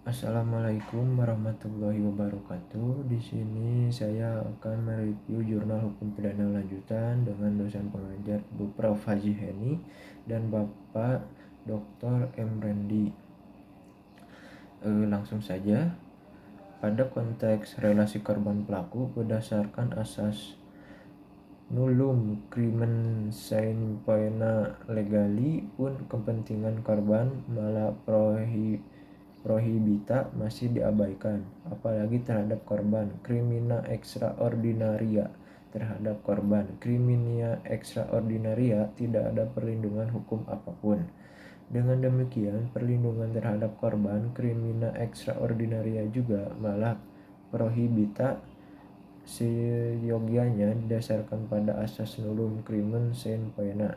Assalamualaikum warahmatullahi wabarakatuh. Di sini saya akan mereview jurnal hukum pidana lanjutan dengan dosen pengajar Bu Prof. Haji Heni dan Bapak Dr. M. Rendi. Langsung saja, pada konteks relasi korban pelaku berdasarkan asas nullum crimen sine poena legali pun kepentingan korban malah prohibita masih diabaikan, apalagi terhadap korban crimina extraordinaria. Terhadap korban crimina extraordinaria tidak ada perlindungan hukum apapun. Dengan demikian, perlindungan terhadap korban crimina extraordinaria juga malah prohibita seyogianya didasarkan pada asas nullum crimen sine poena.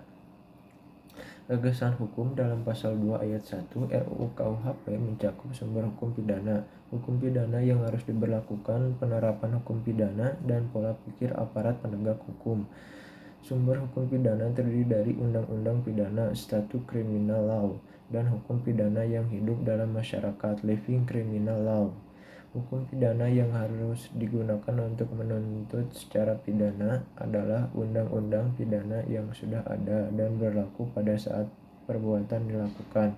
Gagasan hukum dalam pasal 2 ayat 1 RUU KUHP mencakup sumber hukum pidana, yang harus diberlakukan, penerapan hukum pidana, dan pola pikir aparat penegak hukum. Sumber hukum pidana terdiri dari undang-undang pidana, statute criminal law, dan hukum pidana yang hidup dalam masyarakat, living criminal law. Hukum pidana yang harus digunakan untuk menuntut secara pidana adalah undang-undang pidana yang sudah ada dan berlaku pada saat perbuatan dilakukan,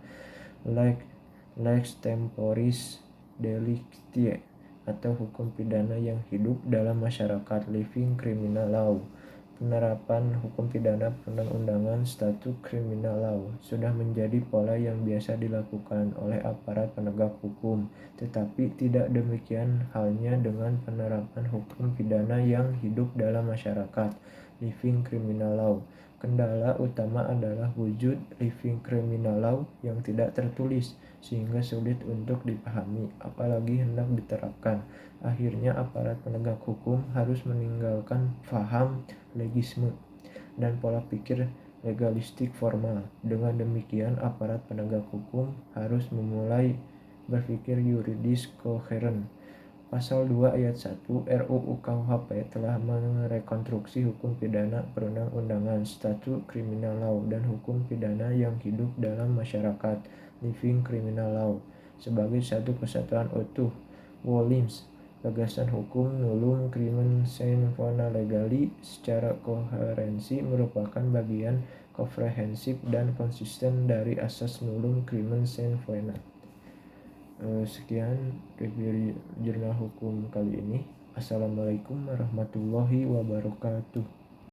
lex temporis delicti, atau hukum pidana yang hidup dalam masyarakat, living criminal law. Penerapan hukum pidana perundang-undangan statute criminal law sudah menjadi pola yang biasa dilakukan oleh aparat penegak hukum, tetapi tidak demikian halnya dengan penerapan hukum pidana yang hidup dalam masyarakat, living criminal law. Kendala utama adalah wujud living criminal law yang tidak tertulis, sehingga sulit untuk dipahami, apalagi hendak diterapkan. Akhirnya aparat penegak hukum harus meninggalkan faham legisme dan pola pikir legalistik formal. Dengan demikian, aparat penegak hukum harus memulai berpikir yuridis koheren. Pasal 2 ayat 1 RUU KUHP telah merekonstruksi hukum pidana perundang-undangan, statute criminal law, dan hukum pidana yang hidup dalam masyarakat, living criminal law, sebagai satu kesatuan utuh. Wolims, gagasan hukum nullum crimen sine poena legali secara koherensi merupakan bagian komprehensif dan konsisten dari asas nullum crimen sine poena. Sekian review jurnal hukum kali ini. Assalamualaikum warahmatullahi wabarakatuh.